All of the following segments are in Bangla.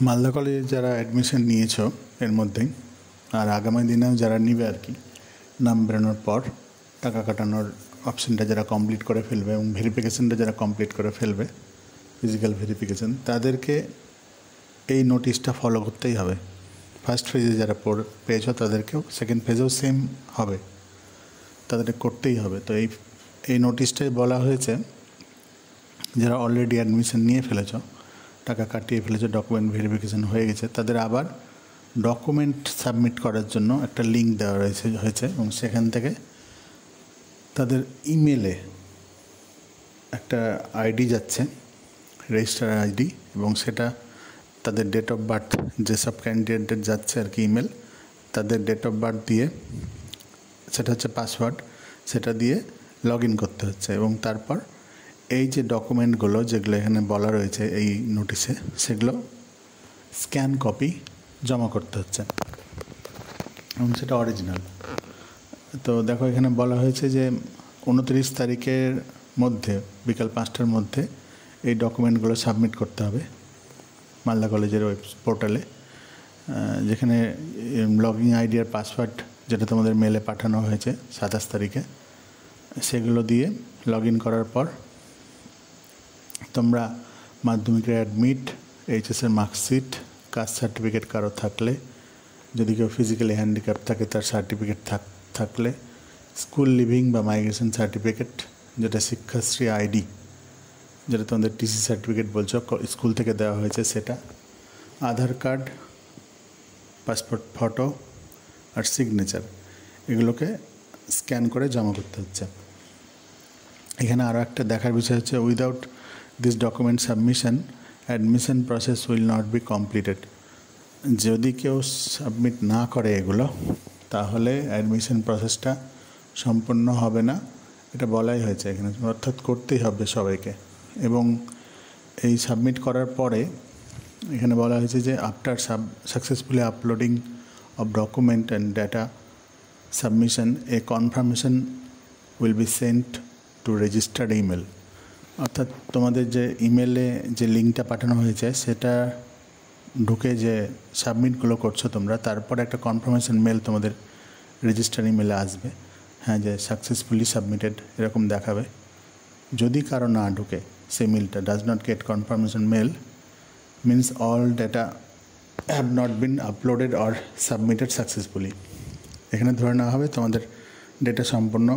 মালদা কলেজে যারা অ্যাডমিশন নিয়েছো এর মধ্যেই আর আগামী দিনেও যারা নিবে আর কি, নাম বেরোনোর পর টাকা কাটানোর অপশানটা যারা কমপ্লিট করে ফেলবে এবং ভেরিফিকেশানটা যারা কমপ্লিট করে ফেলবে, ফিজিক্যাল ভেরিফিকেশান, তাদেরকে এই নোটিশটা ফলো করতেই হবে। ফার্স্ট ফেজে যারা পেয়েছো তাদেরকেও সেকেন্ড ফেজেও সেম হবে, তাদেরকে করতেই হবে। তো এই নোটিশটাই বলা হয়েছে যারা অলরেডি অ্যাডমিশন নিয়ে ফেলেছো, টাকা কাটিয়ে ফেলেছে, ডকুমেন্ট ভেরিফিকেশান হয়ে গেছে, তাদের আবার ডকুমেন্ট সাবমিট করার জন্য একটা লিঙ্ক দেওয়া হয়েছে এবং সেখান থেকে তাদের ইমেলে একটা আইডি যাচ্ছে, রেজিস্টার আইডি, এবং সেটা তাদের ডেট অফ বার্থ, যেসব ক্যান্ডিডেটদের যাচ্ছে আর কি ইমেল, তাদের ডেট অফ বার্থ দিয়ে, সেটা হচ্ছে পাসওয়ার্ড, সেটা দিয়ে লগ ইন করতে হচ্ছে। এবং তারপর এই যে ডকুমেন্টগুলো যেগুলো এখানে বলা রয়েছে এই নোটিশে, সেগুলো স্ক্যান কপি জমা করতে হচ্ছে এবং সেটা অরিজিনাল। তো দেখো এখানে বলা হয়েছে যে 29 তারিখের মধ্যে বিকাল 5টার মধ্যে এই ডকুমেন্টগুলো সাবমিট করতে হবে মালদা কলেজের ওয়েব পোর্টালে, যেখানে লগইন আইডি আর পাসওয়ার্ড যেটা তোমাদের মেলে পাঠানো হয়েছে 27 তারিখে, সেগুলো দিয়ে লগ ইন করার পর তোমরা মাধ্যমিকের অ্যাডমিট, এইচএসের মার্কশিট, কাস্ট সার্টিফিকেট কারো থাকলে, যদি কেউ ফিজিক্যালি হ্যান্ডিক্যাপ থাকে তার সার্টিফিকেট থাকলে, স্কুল লিভিং বা মাইগ্রেশন সার্টিফিকেট, যেটা শিক্ষাশ্রী আইডি, যেটা তোমাদের টিসি সার্টিফিকেট বলছো স্কুল থেকে দেওয়া হয়েছে সেটা, আধার কার্ড, পাসপোর্ট ফটো আর সিগনেচার, এগুলোকে স্ক্যান করে জমা করতে হচ্ছে। এখানে আরও একটা দেখার বিষয় হচ্ছে, without this document submission admission process will not be completed. যদি কেউ সাবমিট না করে এগুলো, তাহলে অ্যাডমিশন প্রসেসটা সম্পূর্ণ হবে না, এটা বলাই হয়েছে এখানে, অর্থাৎ করতেই হবে সবাইকে। এবং এই সাবমিট করার পরে এখানে বলা হয়েছে যে after successfully uploading of document and data submission a confirmation will be sent to registered email. অর্থাৎ তোমাদের যে ইমেলে যে লিঙ্কটা পাঠানো হয়েছে সেটা ঢুকে যে সাবমিটগুলো করছো তোমরা, তারপর একটা কনফার্মেশন মেল তোমাদের রেজিস্টার ইমেলে আসবে, হ্যাঁ, যে সাকসেসফুলি সাবমিটেড এরকম দেখাবে। যদি কারো না ঢুকে সেই মেলটা, does not get confirmation mail means all data have not been uploaded or submitted successfully. এখানে ধরে নেওয়া হবে তোমাদের ডেটা সম্পূর্ণ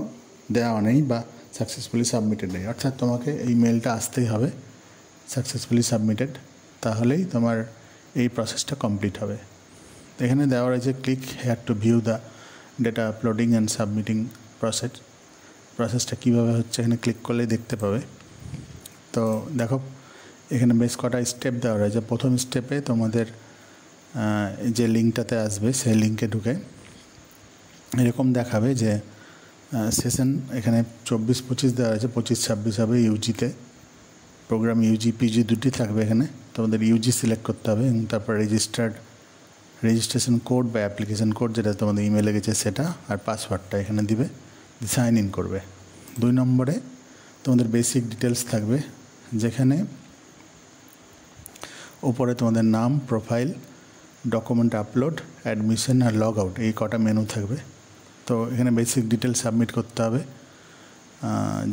দেওয়া নেই বা সাকসেসফুলি সাবমিটেড নেই, অর্থাৎ তোমাকে এই মেলটা আসতেই হবে সাকসেসফুলি সাবমিটেড, তাহলেই তোমার এই প্রসেসটা কমপ্লিট হবে। এখানে দেওয়া রয়েছে click here two view the data uploading and submitting প্রসেসটা কীভাবে হচ্ছে এখানে ক্লিক করলেই দেখতে পাবে। তো দেখো এখানে বেশ কটা স্টেপ দেওয়া রয়েছে। প্রথম স্টেপে তোমাদের যে লিঙ্কটাতে আসবে সেই লিঙ্কে ঢুকে এরকম দেখাবে যে সেশন এখানে 24-25 দেওয়া হয়েছে, 25-26 হবে ইউজিতে, প্রোগ্রাম ইউজি পিজি দুটি থাকবে এখানে। তোমাদের ইউজি সিলেক্ট করতে হবে এবং তারপর রেজিস্ট্রেশন কোড বা অ্যাপ্লিকেশন কোড যেটা তোমাদের ইমেলে গেছে সেটা, আর পাসওয়ার্ডটা এখানে দিবে, সাইন ইন করবে। 2 নম্বরে তোমাদের বেসিক ডিটেলস থাকবে, যেখানে উপরে তোমাদের নাম, প্রোফাইল, ডকুমেন্ট আপলোড, অ্যাডমিশন আর লগ আউট, এই কটা মেনু থাকবে। তো এখানে বেসিক ডিটেলস সাবমিট করতে হবে,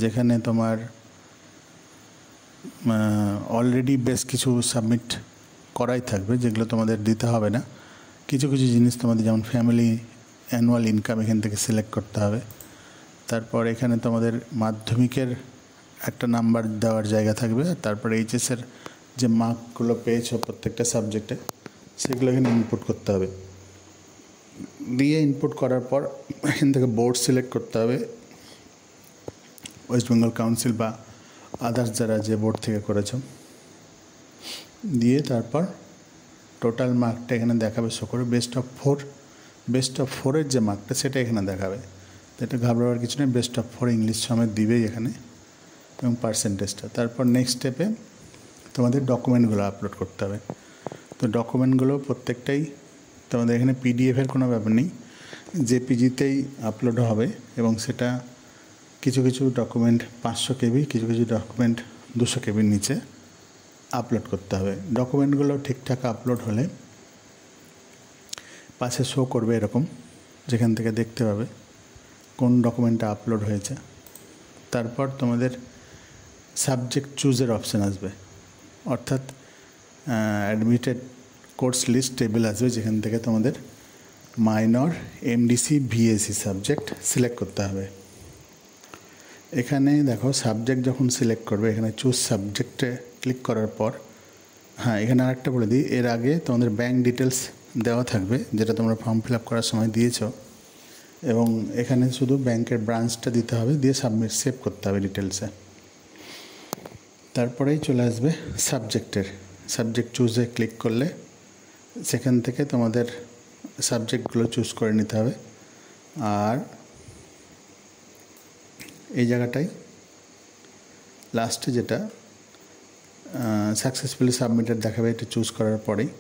যেখানে তোমার অলরেডি বেশ কিছু সাবমিট করাই থাকবে, যেগুলো তোমাদের দিতে হবে না। কিছু কিছু জিনিস তোমাদের, যেমন ফ্যামিলি অ্যানুয়াল ইনকাম এখান থেকে সিলেক্ট করতে হবে। তারপর এখানে তোমাদের মাধ্যমিকের একটা নাম্বার দেওয়ার জায়গা থাকবে, তারপর এইচএসের যে মার্কগুলো পেয়েছো প্রত্যেকটা সাবজেক্টে সেগুলো এখানে ইনপুট করতে হবে। দিয়ে ইনপুট করার পর এখান থেকে বোর্ড সিলেক্ট করতে হবে, ওয়েস্ট বেঙ্গল কাউন্সিল বা আদার্স যারা যে বোর্ড থেকে করেছ, দিয়ে তারপর টোটাল মার্কটা এখানে দেখাবে শো করে। বেস্ট অফ ফোরের যে মার্কটা সেটা এখানে দেখাবে। তো এটা ঘাবড়াবার কিছু নেই, বেস্ট অফ 4 ইংলিশ সমেত দিবেই এখানে, এবং পার্সেন্টেজটা। তারপর নেক্সট স্টেপে তোমাদের ডকুমেন্টগুলো আপলোড করতে হবে। তো ডকুমেন্টগুলো প্রত্যেকটাই তোমাদের এখানে পিডিএফের কোনো ব্যাপার নেই, জেপিজিতেই আপলোড হবে, এবং সেটা কিছু কিছু ডকুমেন্ট 500 কেবি, কিছু কিছু ডকুমেন্ট 200 কেবির নিচে আপলোড করতে হবে। ডকুমেন্টগুলো ঠিকঠাক আপলোড হলে পাশে শো করবে এরকম, যেখান থেকে দেখতে পাবে কোন ডকুমেন্টটা আপলোড হয়েছে। তারপর তোমাদের সাবজেক্ট চুজের অপশান আসবে, অর্থাৎ অ্যাডমিটেড কোর্স লিস্ট টেবিল আসবে, যেখান থেকে তোমাদের মাইনর, এমডিসি, ভিএসি সাবজেক্ট সিলেক্ট করতে হবে। এখানে দেখো সাবজেক্ট যখন সিলেক্ট করবে, এখানে চুজ সাবজেক্টে ক্লিক করার পর, হ্যাঁ এখানে আরেকটা বলে দিই, এর আগে তোমাদের ব্যাঙ্ক ডিটেলস দেওয়া থাকবে, যেটা তোমরা ফর্ম ফিল আপ করার সময় দিয়েছো, এবং এখানে শুধু ব্যাংকের ব্রাঞ্চটা দিতে হবে, দিয়ে সাবমিট সেভ করতে হবে ডিটেলসে। তারপরেই চলে আসবে সাবজেক্ট চুজে ক্লিক করলে সেখান থেকে তোমাদের সাবজেক্টগুলো চুজ করে নিতে হবে। আর এই জায়গাটায় লাস্টে যেটা সাকসেসফুলি সাবমিটেড দেখাবে, এটা চুজ করার পরেই,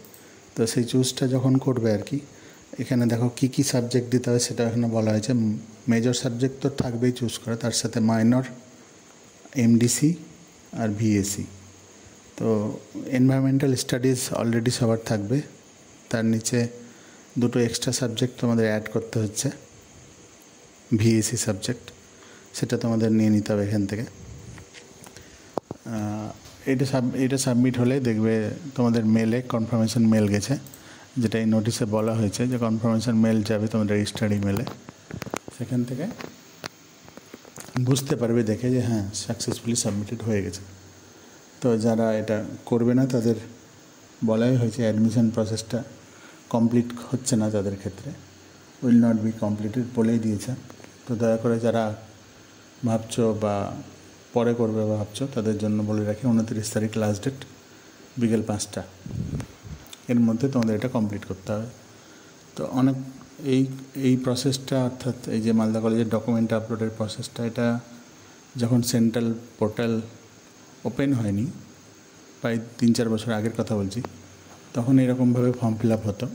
তো সেই চুজটা যখন করবে আর কি, এখানে দেখো কী কী সাবজেক্ট দিতে হবে সেটা এখানে বলা হয়েছে। মেজর সাবজেক্ট তো থাকবেই চুজ করা, তার সাথে মাইনর, এমডিসি আর ভিএসি। তো এনভায়রনমেন্টাল স্টাডিজ অলরেডি সবার থাকবে, তার নিচে দুটো এক্সট্রা সাবজেক্ট তোমাদের অ্যাড করতে হচ্ছে, ভিএসি সাবজেক্ট, সেটা তোমাদের নিয়ে নিতে হবে এখান থেকে। এটা সাবমিট হলে দেখবে তোমাদের মেলে কনফার্মেশন মেল গেছে, যেটা এই নোটিশে বলা হয়েছে যে কনফার্মেশন মেল যাবে তোমাদের রেজিস্টার্ড ইমেলে। সেখান থেকে বুঝতে পারবে দেখে যে হ্যাঁ সাকসেসফুলি সাবমিটেড হয়ে গেছে। তো যারা এটা করবে না তাদের বলাই হয়েছে অ্যাডমিশন প্রসেসটা কমপ্লিট হচ্ছে না, তাদের ক্ষেত্রে উইল নট বি কমপ্লিটেড বলেই দিয়েছে। তো দয়া করে যারা ভাবছো বা পরে করবে ভাবছো, তাদের জন্য বলে রাখি 29 তারিখ লাস্ট ডেট, বিকেল 5টা, এর মধ্যে তোমাদের এটা কমপ্লিট করতে হবে। তো অনেক এই প্রসেসটা, অর্থাৎ এই যে মালদা কলেজের ডকুমেন্ট আপলোডের প্রসেসটা, এটা যখন সেন্ট্রাল পোর্টাল ওপেন হয়নি, প্রায় 3-4 বছর আগের কথা বলছি, তখন এরকমভাবে ফর্ম ফিল আপ হতো,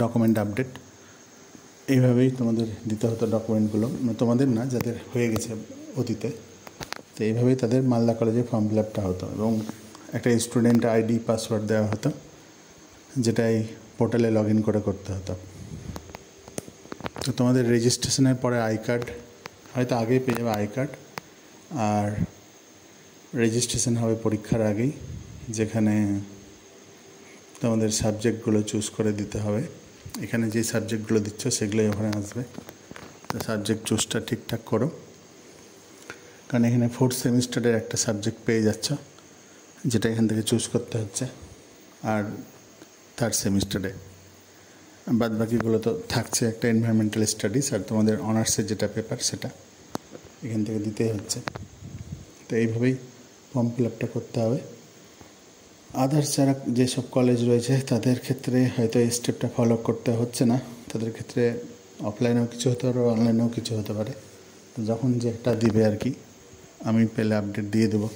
ডকুমেন্ট আপডেট এইভাবেই তোমাদের দিতে হতো ডকুমেন্টগুলো, তোমাদের না, যাদের হয়ে গেছে অতীতে। তো এইভাবেই তাদের মালদা কলেজে ফর্ম ফিল আপটা হতো, এবং একটা স্টুডেন্ট আইডি পাসওয়ার্ড দেওয়া হতো, যেটাই পোর্টালে লগ ইন করে করতে হতো। তো তোমাদের রেজিস্ট্রেশনের পরে আই কার্ড হয়তো আগেই পেয়ে যাবে, আই কার্ড, আর রেজিস্ট্রেশন হবে পরীক্ষার আগেই, যেখানে তোমাদের সাবজেক্টগুলো চুজ করে দিতে হবে। এখানে যে সাবজেক্টগুলো দিচ্ছ সেগুলোই ওখানে আসবে। তো সাবজেক্ট চুজটা ঠিকঠাক করো, কারণ এখানে 4th সেমিস্টারের একটা সাবজেক্ট পেয়ে যাচ্ছ, যেটা এখান থেকে চুজ করতে হচ্ছে। আর 3rd সেমিস্টারে বাদ বাকিগুলো তো থাকছে, একটা এনভায়রনমেন্টাল স্টাডিজ আর তোমাদের অনার্সের যেটা পেপার সেটা এখান থেকে দিতেই হচ্ছে। তো এইভাবেই ফর্ম ফিল আপটা করতে হবে। আদার্স যারা যেসব কলেজ রয়েছে তাদের ক্ষেত্রে হয়তো এই স্টেপটা ফলো করতে হচ্ছে না, তাদের ক্ষেত্রে অফলাইনেও কিছু হতে পারে, অনলাইনেও কিছু হতে পারে। তো যখন যেটা দিবে আর কি, আমি পেলে আপডেট দিয়ে দেবো,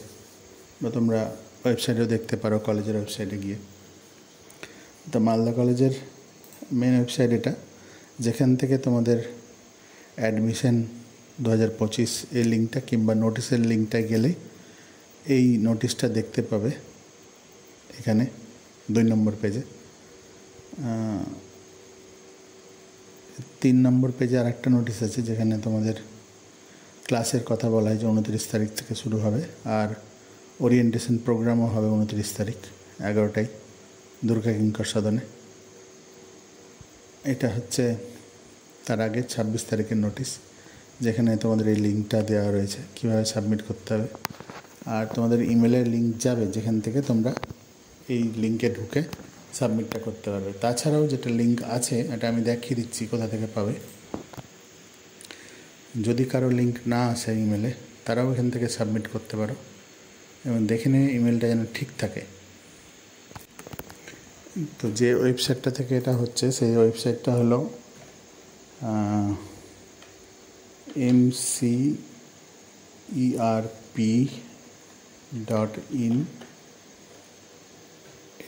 বা তোমরা ওয়েবসাইটেও দেখতে পারো, কলেজের ওয়েবসাইটে গিয়ে। তো মালদা কলেজের মেন ওয়েবসাইট এটা, যেখান থেকে তোমাদের অ্যাডমিশন 2025 এই লিঙ্কটা কিংবা নোটিশের লিঙ্কটা গেলে এই নোটিশটা দেখতে পাবে। এখানে 2 নম্বর পেজে, 3 নম্বর পেজে আর একটা নোটিশ আছে, যেখানে তোমাদের ক্লাসের কথা বলা হয় যে 29 তারিখ থেকে শুরু হবে, আর ওরিয়েন্টেশন প্রোগ্রামও হবে 29 তারিখ 11টায় দুর্গা কিঙ্কর সদনে। এটা হচ্ছে তার আগে 26 তারিখের নোটিশ, যেখানে তোমাদের এই লিঙ্কটা দেওয়া রয়েছে কীভাবে সাবমিট করতে হবে, আর তোমাদের ইমেলের লিঙ্ক যাবে, যেখান থেকে তোমরা এই লিঙ্কে ঢুকে সাবমিটটা করতে পারবে। তাছাড়াও যেটা লিঙ্ক আছে এটা আমি দেখিয়ে দিচ্ছি কোথা থেকে পাবে। যদি কারো লিঙ্ক না আসে ইমেলে, তারাও এখান থেকে সাবমিট করতে পারো, এবং দেখে নিয়ে ইমেলটা যেন ঠিক থাকে। তো যে ওয়েবসাইটটা থেকে এটা হচ্ছে, সেই ওয়েবসাইটটা হলো mcerp.in।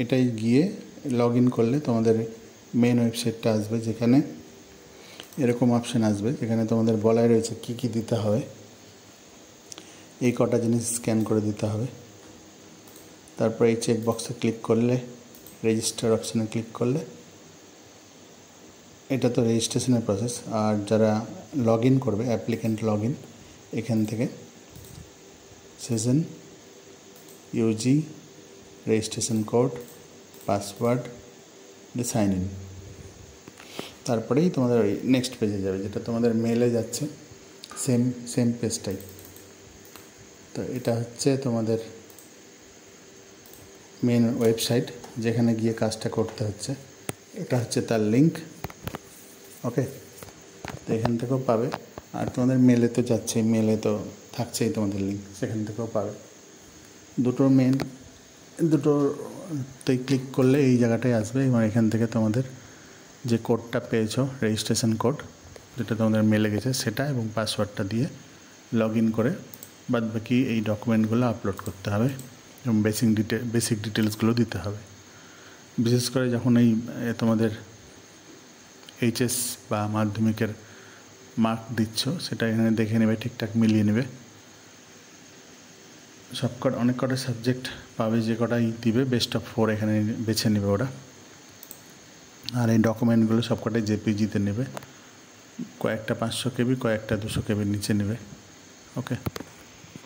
এটাই গিয়ে লগ ইন করলে তোমাদের মেন ওয়েবসাইটটা আসবে, যেখানে এরকম অপশান আসবে, যেখানে তোমাদের বলাই রয়েছে কী কী দিতে হবে। এই কটা জিনিস স্ক্যান করে দিতে হবে, তারপর এই চেক বক্সে ক্লিক করলে রেজিস্টার অপশানে ক্লিক করলে এটা তো রেজিস্ট্রেশনের প্রসেস। আর যারা লগ ইন করবে, অ্যাপ্লিক্যান্ট লগ ইন, এখান থেকে session, UG, registration code, password দিয়ে সাইন ইন। তারপরেই তোমাদের ওই নেক্সট পেজে যাবে, যেটা তোমাদের মেলে যাচ্ছে, সেম পেজটাই। তো এটা হচ্ছে তোমাদের মেন ওয়েবসাইট, যেখানে গিয়ে কাজটা করতে হচ্ছে। এটা হচ্ছে তার লিঙ্ক। ওকে, তো এখান থেকেও পাবে। আর তোমাদের মেলে তো যাচ্ছেই, মেলে তো থাকছেই তোমাদের লিঙ্ক, সেখান থেকেও পাবে। দুটোতেই ক্লিক করলে এই জায়গাটায় আসবে এবং এখান থেকে তোমাদের যে কোডটা পেয়েছো, রেজিস্ট্রেশন কোড, যেটা তোমাদের মেলে গেছে, সেটা এবং পাসওয়ার্ডটা দিয়ে লগ ইন করে বাদবাকি এই ডকুমেন্টগুলো আপলোড করতে হবে এবং বেসিক ডিটেলসগুলো দিতে হবে। বিশেষ করে যখন এই তোমাদের এইচএস বা মাধ্যমিকের মার্ক দিচ্ছ, সেটা এখানে দেখে নেবে, ঠিকঠাক মিলিয়ে নেবে। অনেক কটা সাবজেক্ট পাবে, যে কটাই দিবে বেস্ট অফ 4 এখানে বেছে নেবে ওরা। আর এই ডকুমেন্টগুলো সবকটাই জেপিজিতে নেবে, কয়েকটা 500 KB, কয়েকটা 200 KB নিচে নেবে। ওকে,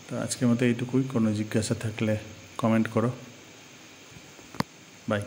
তো আজকের মতো এইটুকুই। কোনো জিজ্ঞাসা থাকলে কমেন্ট করো। বাই।